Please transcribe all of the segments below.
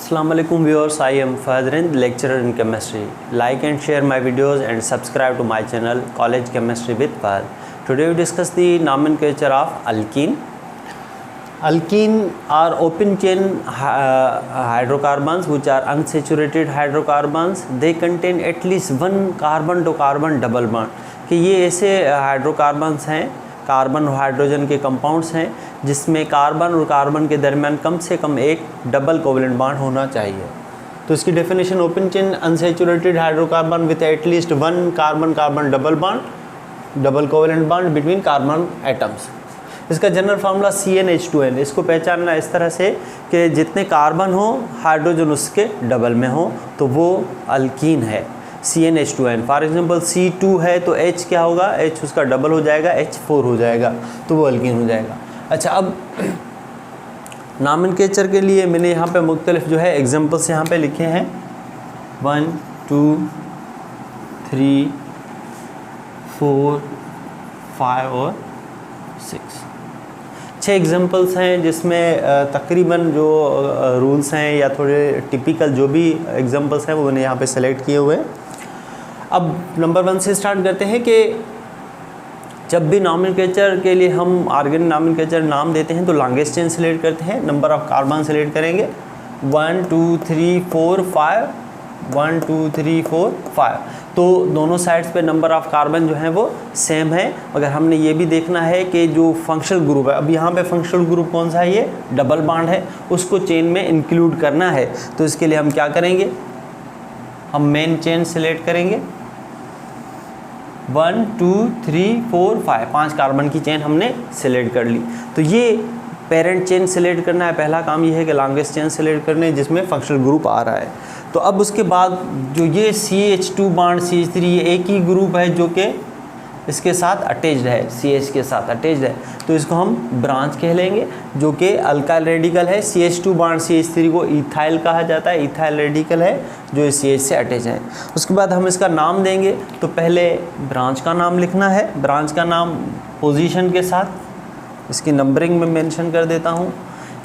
Assalamu alaikum viewers, I am Fadrin, lecturer in chemistry. Like and share my videos and subscribe to my channel College Chemistry with Fahd. Today we discuss the nomenclature of alkene. Alkene are open chain hydrocarbons which are unsaturated hydrocarbons. They contain at least one carbon to carbon double bond. कि ये ऐसे hydrocarbons हैं, carbon और hydrogen के compounds हैं जिसमें carbon और carbon के दरमियान कम से कम एक डबल कोवेलेंट बॉन्ड होना चाहिए। तो इसकी definition open chain unsaturated hydrocarbon with at least one carbon carbon double bond, double covalent bond between carbon atoms. इसका जनरल फार्मूला CnH2n। इसको पहचानना इस तरह से कि जितने कार्बन हो हाइड्रोजन उसके डबल में हो तो वो अल्कीन है, CnH2n। फॉर एग्जांपल C2 है तो H क्या होगा, H उसका डबल हो जाएगा, H4 हो जाएगा, तो वो अल्कीन हो जाएगा। अच्छा, अब नॉमेनक्लेचर के लिए मैंने यहाँ पे मुख्तलिफ जो है एग्जांपल्स यहाँ पे लिखे हैं 1 2 3 4 5 और 6 6 एग्जांपल्स हैं जिसमें तकरीबन जो रूल्स हैं या थोड़े टिपिकल जो भी एग्जांपल्स हैं वो मैंने यहाँ पे सेलेक्ट किए हुए हैं। अब नंबर 1 से स्टार्ट करते हैं कि जब भी नॉमेनक्लेचर के लिए हम ऑर्गेनिक नॉमेनक्लेचर नाम देते हैं तो लॉन्गेस्ट चेन सेलेक्ट करते हैं, नंबर ऑफ कार्बन सेलेक्ट करेंगे 1 2 3 4 5 1 2 3 4 5। तो दोनों साइड्स पे नंबर ऑफ़ कार्बन जो हैं वो सेम है, मगर हमने ये भी देखना है कि जो फंक्शनल ग्रुप है, अब यहाँ पे फंक्शनल ग्रुप कौन सा है, ये डबल बॉन्ड है, उसको चेन में इंक्लूड करना है। तो इसके लिए हम क्या करेंगे, हम मेन चेन सेलेक्ट करेंगे 1 2 3 4 5, 5 कार्बन की चेन हमने सेलेक्ट कर ली। तो ये पेरेंट चेन सेलेक्ट करना है, पहला काम ये है कि लॉन्गेस्ट चेन सेलेक्ट करने है जिसमें फंक्शनल ग्रुप आ रहा है। तो अब उसके बाद जो ये CH2 बॉन्ड CH3 ये एक ही ग्रुप है जो कि इसके साथ अटैच्ड है, CH के साथ अटैच्ड है, तो इसको हम ब्रांच कह लेंगे जो कि अल्काइल रेडिकल है। CH2 बॉन्ड CH3 को इथाइल कहा जाता है, इथाइल रेडिकल है जो इस CH से अटैच है। उसके बाद हम इसका नाम देंगे, तो पहले ब्रांच का नाम लिखना है, ब्रांच का नाम पोजीशन के साथ इसकी नंबरिंग में मेंशन कर देता हूँ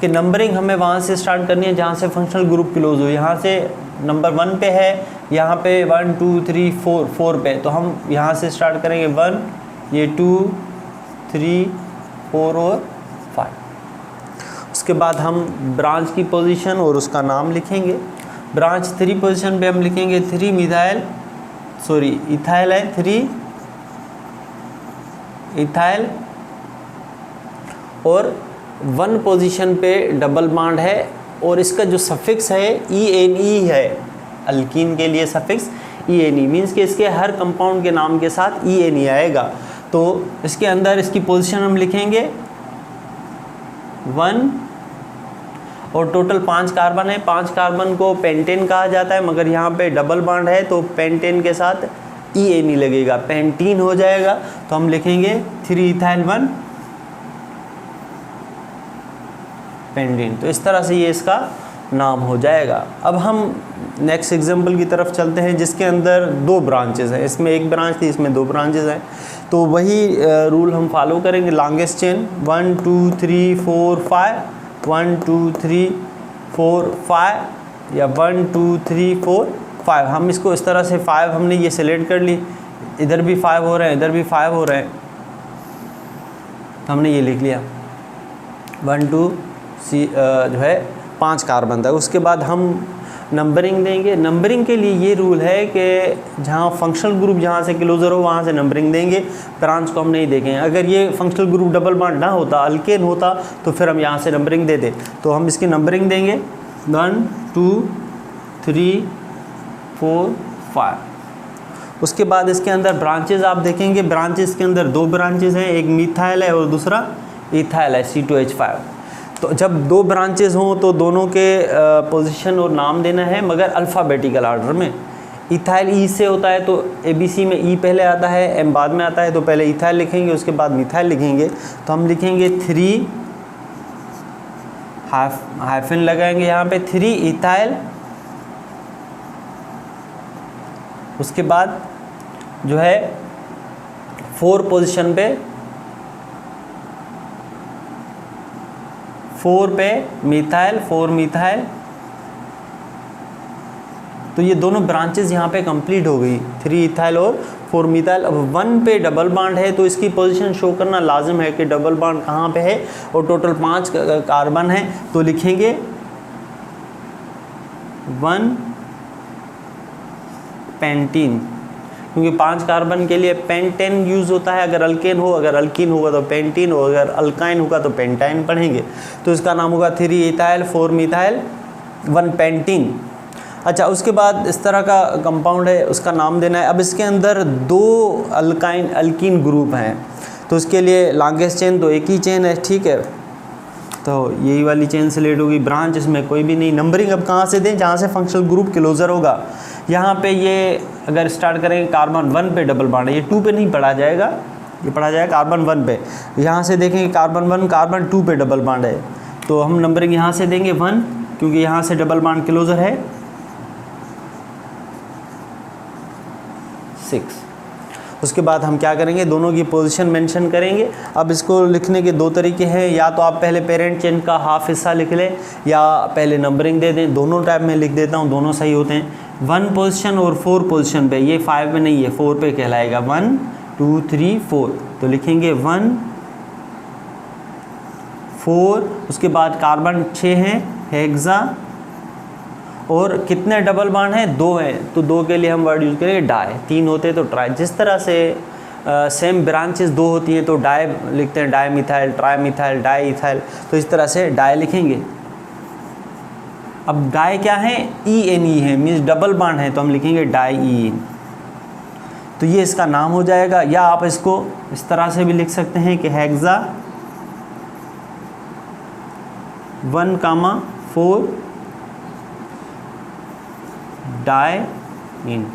कि नंबरिंग हमें वहाँ से स्टार्ट करनी है जहाँ से फंक्शनल ग्रुप क्लोज हो। यहाँ से नंबर 1 पे है, यहाँ पे 1 2 3 4 पे, तो हम यहाँ से स्टार्ट करेंगे 1, ये 2 3 4 और 5। उसके बाद हम ब्रांच की पोजीशन और उसका नाम लिखेंगे। ब्रांच 3 पोजीशन पे हम लिखेंगे 3 मिथाइल, सॉरी इथाइल है, 3 इथाइल, और 1 पोजीशन पे डबल बॉन्ड है और इसका जो सफिक्स है ENE है, अल्कीन के लिए सफिक्स ENE मीन्स कि इसके हर कंपाउंड के नाम के साथ ENE आएगा। तो इसके अंदर इसकी पोजीशन हम लिखेंगे 1 और टोटल 5 कार्बन है। 5 कार्बन को पेंटेन कहा जाता है, मगर यहाँ पे डबल बॉन्ड है तो पेंटेन के साथ ENE लगेगा, पेंटीन हो जाएगा। तो हम लिखेंगे 3 इथाइल 1 पेंटीन। तो इस तरह से ये इसका नाम हो जाएगा। अब हम नेक्स्ट एग्जांपल की तरफ चलते हैं जिसके अंदर 2 ब्रांचेस हैं, इसमें एक ब्रांच थी, इसमें 2 ब्रांचेस हैं। तो वही रूल हम फॉलो करेंगे, लॉन्गेस्ट चेन 1 2 3 4 5 1 2 3 4 5 या 1 2 3 4 5। हम इसको इस तरह से 5 हमने ये सेलेक्ट कर ली, इधर भी 5 हो रहे हैं, इधर भी 5 हो रहे हैं, तो हमने ये लिख लिया 1 2 जो है 5 कार्बन था। उसके बाद हम नंबरिंग देंगे। नंबरिंग के लिए ये रूल है कि जहाँ फंक्शनल ग्रुप जहाँ से क्लोजर हो वहाँ से नंबरिंग देंगे, ब्रांच को हम नहीं देखेंगे। अगर ये फंक्शनल ग्रुप डबल बॉन्ड ना होता, अल्केन होता, तो फिर हम यहाँ से नंबरिंग देते। तो हम इसकी नंबरिंग देंगे 1 2 3 4 5। उसके बाद इसके अंदर ब्रांचेज आप देखेंगे, ब्रांचेस के अंदर 2 ब्रांचेज हैं, एक मिथाइल है और दूसरा इथाइल है C2H5। तो जब 2 ब्रांचेस हों तो दोनों के पोजीशन और नाम देना है, मगर अल्फ़ाबेटिकल ऑर्डर में। इथाइल E से होता है तो ABC में E पहले आता है, M बाद में आता है, तो पहले इथाइल लिखेंगे उसके बाद मिथाइल लिखेंगे। तो हम लिखेंगे 3 हाइफन लगाएंगे यहाँ पे 3 इथाइल, उसके बाद जो है 4 पोजीशन पे 4 पे मिथाइल, 4 मिथाइल, तो ये दोनों ब्रांचेस यहाँ पे कंप्लीट हो गई, 3 इथाइल और 4 मिथाइल। अब 1 पे डबल बॉन्ड है तो इसकी पोजीशन शो करना लाजिम है कि डबल बॉन्ड कहाँ पे है, और टोटल 5 कार्बन है, तो लिखेंगे 1 पेंटीन, क्योंकि 5 कार्बन के लिए पेंटेन यूज़ होता है अगर अल्केन हो, अगर अल्कीन होगा तो पेंटीन हो, अगर अल्काइन होगा तो पेंटाइन पढ़ेंगे। तो इसका नाम होगा 3 इथाइल 4 मिथाइल 1 पेंटीन। अच्छा, उसके बाद इस तरह का कंपाउंड है, उसका नाम देना है। अब इसके अंदर 2 अल्कीन ग्रुप हैं, तो उसके लिए लॉन्गेस्ट चेन तो एक ही चेन है, ठीक है, तो यही वाली चेन सेलेक्ट होगी। ब्रांच इसमें कोई भी नहीं। नंबरिंग अब कहाँ से दें, जहाँ से फंक्शनल ग्रुप क्लोजर होगा। यहाँ पे ये अगर स्टार्ट करेंगे कार्बन 1 पे डबल बॉन्ड है, ये 2 पे नहीं पढ़ा जाएगा, ये पढ़ा जाएगा कार्बन 1 पे। यहाँ से देखेंगे कार्बन 1 कार्बन 2 पे डबल बॉन्ड है, तो हम नंबरिंग यहाँ से देंगे 1, क्योंकि यहाँ से डबल बॉन्ड क्लोजर है 6। उसके बाद हम क्या करेंगे, दोनों की पोजीशन मेंशन करेंगे। अब इसको लिखने के 2 तरीके हैं, या तो आप पहले पेरेंट चेन का हाफ हिस्सा लिख लें या पहले नंबरिंग दे दें। दोनों टाइप में लिख देता हूँ, दोनों सही होते हैं। 1 पोजीशन और 4 पोजीशन पे, ये 5 पे नहीं है, 4 पे कहलाएगा। 1 2 3 4, तो लिखेंगे 1 4। उसके बाद कार्बन 6 हैं, हेक्सा, और कितने डबल बॉन्ड हैं, 2 हैं, तो 2 के लिए हम वर्ड यूज़ करेंगे डाई। 3 होते हैं तो ट्राई। जिस तरह से सेम ब्रांचेस 2 होती हैं तो डाई लिखते हैं, di methyl, tri methyl, di ethyl, तो इस तरह से डाई लिखेंगे। अब डाई क्या है, ENE है, मीन्स डबल बॉन्ड है, तो हम लिखेंगे डाई EN, तो ये इसका नाम हो जाएगा। या आप इसको इस तरह से भी लिख सकते हैं कि हेक्सा 1,4 डाईन,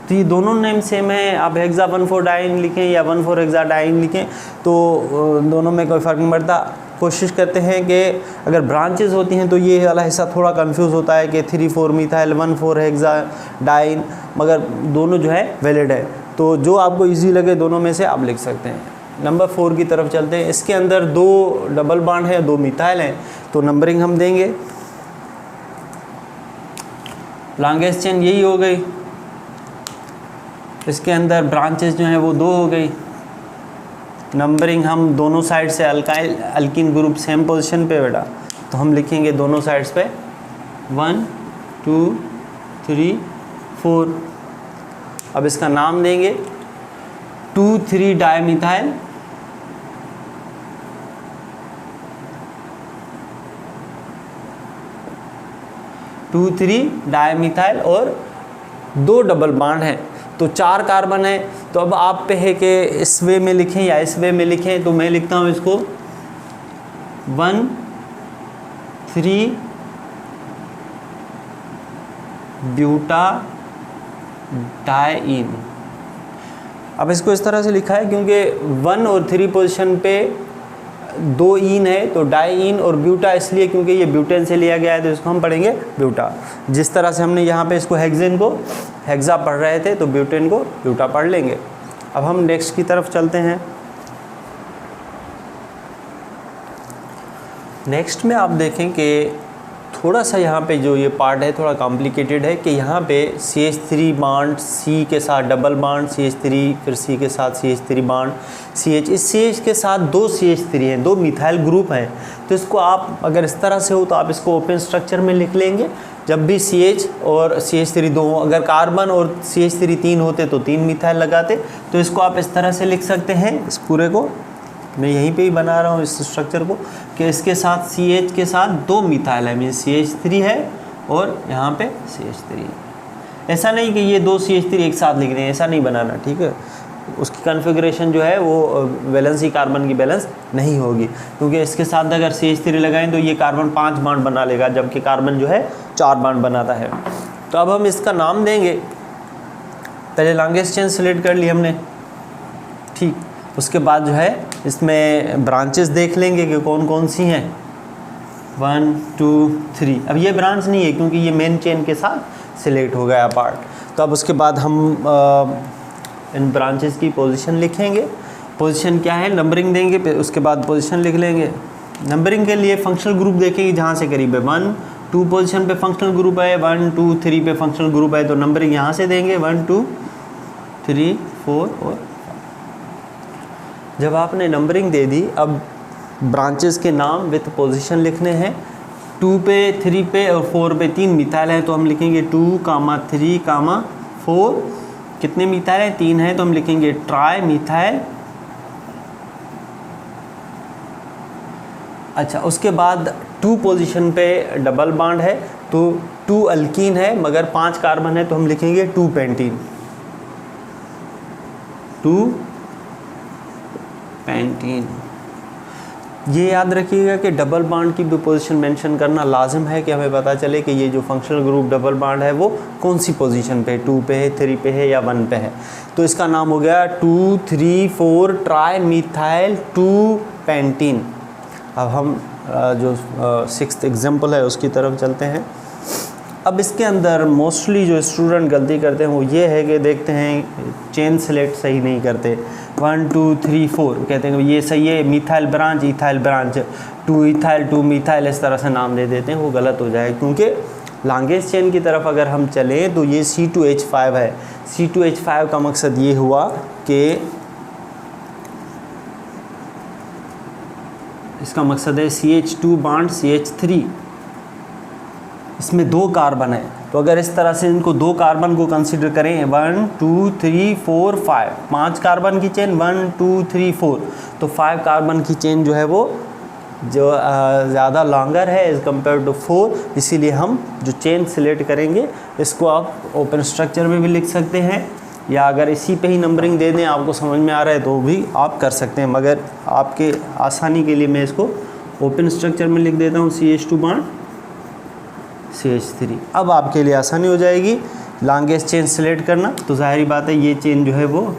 तो ये दोनों नेम सेम है। आप हेक्सा 1,4 डाईन लिखें या 1,4 हेक्सा डाईन लिखें, तो दोनों में कोई फ़र्क नहीं पड़ता। कोशिश करते हैं कि अगर ब्रांचेस होती हैं तो ये वाला हिस्सा थोड़ा कंफ्यूज होता है कि 3,4 मिथाइल 1,4 हेक्सा डाईन, मगर दोनों जो है वैलिड है, तो जो आपको इजी लगे दोनों में से आप लिख सकते हैं। नंबर 4 की तरफ चलते हैं। इसके अंदर 2 डबल बॉन्ड है, 2 मिथाइल हैं, तो नंबरिंग हम देंगे। लॉन्गेस्ट चेन यही हो गई, इसके अंदर ब्रांचेस जो हैं वो 2 हो गई। नंबरिंग हम दोनों साइड से अल्कीन ग्रुप सेम पोजीशन पे बेटा, तो हम लिखेंगे दोनों साइड्स पे 1 2 3 4। अब इसका नाम देंगे 2,3 डाईमिथाइल 2,3 डाईमिथाइल, और 2 डबल बॉन्ड हैं, तो 4 कार्बन है। तो अब आप पे है कि इस वे में लिखें या इस वे में लिखें, तो मैं लिखता हूँ इसको 1 3 ब्यूटा डाईन। अब इसको इस तरह से लिखा है क्योंकि 1 और 3 पोजीशन पे 2 ईन है, तो डाईन, और ब्यूटा इसलिए क्योंकि ये ब्यूटेन से लिया गया है, तो इसको हम पढ़ेंगे ब्यूटा। जिस तरह से हमने यहाँ पे इसको हेक्सेन को हेक्सा पढ़ रहे थे, तो ब्यूटेन को ब्यूटा पढ़ लेंगे। अब हम नेक्स्ट की तरफ चलते हैं। नेक्स्ट में आप देखें कि थोड़ा सा यहाँ पे जो ये पार्ट है थोड़ा कॉम्प्लिकेटेड है, कि यहाँ पे CH3 बॉन्ड C के साथ डबल बॉन्ड CH3, फिर C के साथ CH3 बॉन्ड CH, इस CH के साथ 2 CH3 हैं, 2 मिथाइल ग्रुप हैं। तो इसको आप अगर इस तरह से हो तो आप इसको ओपन स्ट्रक्चर में लिख लेंगे। जब भी CH और CH3 2 हो, अगर कार्बन और CH3 3 होते तो 3 मिथाइल लगाते, तो इसको आप इस तरह से लिख सकते हैं। इस पूरे को मैं यहीं पे ही बना रहा हूँ इस स्ट्रक्चर को, कि इसके साथ CH के साथ 2 मिथाइल है, मीन CH3 है और यहाँ पे CH3 है। ऐसा नहीं कि ये 2 CH3 एक साथ लिख रहे हैं, ऐसा नहीं बनाना, ठीक है। उसकी कॉन्फ़िगरेशन जो है वो वैलेंसी कार्बन की बैलेंस नहीं होगी, क्योंकि इसके साथ अगर CH3 लगाएं तो ये कार्बन 5 बॉन्ड बना लेगा, जबकि कार्बन जो है 4 बॉन्ड बनाता है। तो अब हम इसका नाम देंगे। पहले लॉन्गेस्ट चेन सेलेक्ट कर ली हमने, ठीक। उसके बाद जो है इसमें ब्रांचेस देख लेंगे कि कौन कौन सी हैं। 1 2 3। अब ये ब्रांच नहीं है क्योंकि ये मेन चेन के साथ सिलेक्ट हो गया पार्ट। तो अब उसके बाद हम इन ब्रांचेस की पोजीशन लिखेंगे। पोजीशन क्या है, नंबरिंग देंगे, उसके बाद पोजीशन लिख लेंगे। नंबरिंग के लिए फंक्शनल ग्रुप देखेंगे जहाँ से करीब है 1 2 पोजीशन पे फंक्शनल ग्रुप है, 1 2 3 पे फंक्शनल ग्रुप है, तो नंबरिंग यहाँ से देंगे 1 2 3 4 और 5। जब आपने नंबरिंग दे दी, अब ब्रांचेस के नाम विथ पोजीशन लिखने हैं। 2 पे 3 पे और 4 पे 3 मिथाइल है, तो हम लिखेंगे 2, 3, 4। कितने मिथाइल हैं? 3 है, तो हम लिखेंगे ट्राई मिथाइल। अच्छा, उसके बाद 2 पोजीशन पे डबल बॉन्ड है, तो 2 अल्कीन है मगर 5 कार्बन है, तो हम लिखेंगे 2 पेंटीन। 2 पेंटीन। ये याद रखिएगा कि डबल बॉन्ड की भी पोजीशन मेंशन करना लाजिम है कि हमें पता चले कि ये जो फंक्शनल ग्रुप डबल बॉन्ड है वो कौन सी पोजीशन पे, 2 पे है, 3 पे है या 1 पे है। तो इसका नाम हो गया 2 3 4 ट्राई मिथाइल 2 पेंटीन। अब हम जो 6th एग्जाम्पल है उसकी तरफ चलते हैं। अब इसके अंदर मोस्टली जो स्टूडेंट गलती करते हैं वो ये है कि देखते हैं चेन सेलेक्ट सही नहीं करते। 1 2 3 4 कहते हैं ये सही है, methyl branch, ethyl branch, 2 ethyl 2 methyl, इस तरह से नाम दे देते हैं, वो गलत हो जाए। क्योंकि लॉन्गेस्ट चेन की तरफ अगर हम चलें तो ये C2H5 है। C2H5 का मकसद ये हुआ कि इसका मकसद है CH2 बॉन्ड CH3, इसमें 2 कार्बन है। तो अगर इस तरह से इनको 2 कार्बन को कंसीडर करें, 1 2 3 4 5, 5 कार्बन की चेन 1 2 3 4, तो 5 कार्बन की चेन जो है वो जो ज़्यादा लॉन्गर है एज़ कम्पेयर टू 4, इसीलिए हम जो चेन सिलेक्ट करेंगे इसको आप ओपन स्ट्रक्चर में भी लिख सकते हैं, या अगर इसी पे ही नंबरिंग दे दें, आपको समझ में आ रहा है तो भी आप कर सकते हैं, मगर आपके आसानी के लिए मैं इसको ओपन स्ट्रक्चर में लिख देता हूँ CH2 बॉन्ड CH3। अब आपके लिए आसानी हो जाएगी लॉन्गेस्ट चेन सेलेक्ट करना, तो जाहिर बात है ये चेन जो है वो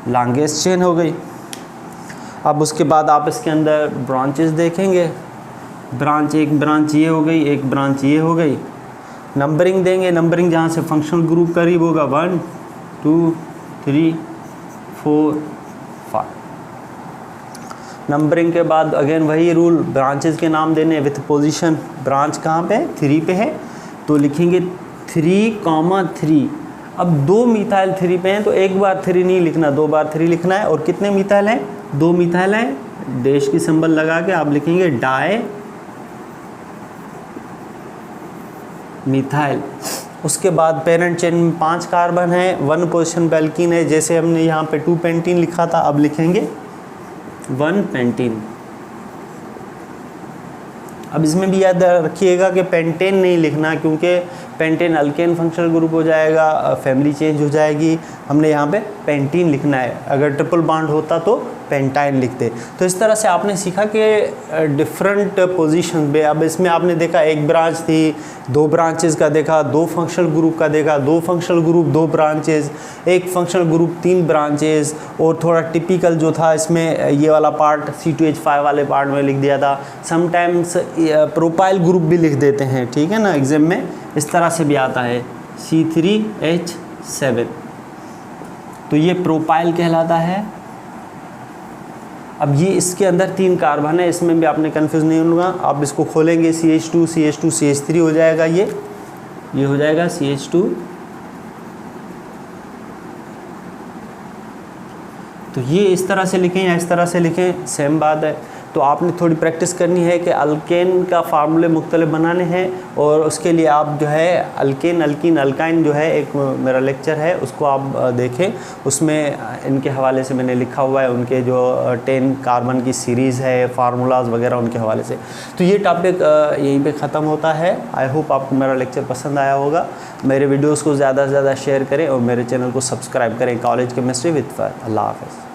लॉन्गेस्ट चेन हो गई। अब उसके बाद आप इसके अंदर ब्रांचेस देखेंगे, ब्रांच, एक ब्रांच ये हो गई, एक ब्रांच ये हो गई। नंबरिंग देंगे, नंबरिंग जहाँ से फंक्शनल ग्रुप करीब होगा 1 2 3 4 5। नंबरिंग के बाद अगेन वही रूल, ब्रांचेस के नाम देने विथ पोजीशन। ब्रांच कहाँ पे है? 3 पे है, तो लिखेंगे 3, 3। अब 2 मिथाइल 3 पे हैं, तो एक बार 3 नहीं लिखना, 2 बार 3 लिखना है। और कितने मिथाइल हैं? 2 मिथाइल हैं। डैश की सिंबल लगा के आप लिखेंगे डाई मिथाइल। उसके बाद पेरेंट चेन में 5 कार्बन है, 1 पोजीशन पे अल्कीन है, जैसे हमने यहाँ पे 2 पेंटीन लिखा था, अब लिखेंगे 1 पेंटीन। अब इसमें भी याद रखिएगा कि पेंटेन नहीं लिखना, क्योंकि पेंटेन अल्केन फंक्शनल ग्रुप हो जाएगा, फैमिली चेंज हो जाएगी। हमने यहाँ पे पेंटीन लिखना है, अगर ट्रिपल बॉन्ड होता तो पेंटाइन लिखते। तो इस तरह से आपने सीखा कि डिफरेंट पोजीशन पे। अब इसमें आपने देखा एक ब्रांच थी, 2 ब्रांचेस का देखा, 2 फंक्शनल ग्रुप का देखा, 2 फंक्शनल ग्रुप 2 ब्रांचेस, एक फंक्शनल ग्रुप 3 ब्रांचेस, और थोड़ा टिपिकल जो था इसमें ये वाला पार्ट C2H5 वाले पार्ट में लिख दिया था। समटाइम्स प्रोपाइल ग्रुप भी लिख देते हैं, ठीक है ना, एग्जाम में इस तरह से भी आता है C3H7, तो ये प्रोपाइल कहलाता है। अब ये इसके अंदर 3 कार्बन है, इसमें भी आपने कंफ्यूज नहीं होगा। आप इसको खोलेंगे CH2 CH2 CH3 हो जाएगा, ये हो जाएगा CH2। तो ये इस तरह से लिखें या इस तरह से लिखें, सेम बात है। तो आपने थोड़ी प्रैक्टिस करनी है कि अल्केन का फार्मूले मुख्तलिफ बनाने हैं, और उसके लिए आप जो है अल्केन अल्कीन अल्काइन जो है एक मेरा लेक्चर है उसको आप देखें, उसमें इनके हवाले से मैंने लिखा हुआ है, उनके जो 10 कार्बन की सीरीज़ है, फार्मूलाज वगैरह उनके हवाले से। तो ये टॉपिक यहीं पे ख़त्म होता है। आई होप आपको मेरा लेक्चर पसंद आया होगा। मेरे वीडियोज़ को ज़्यादा से ज़्यादा शेयर करें और मेरे चैनल को सब्सक्राइब करें। College chemistry with Fahad. अल्लाह हाफ़िज़।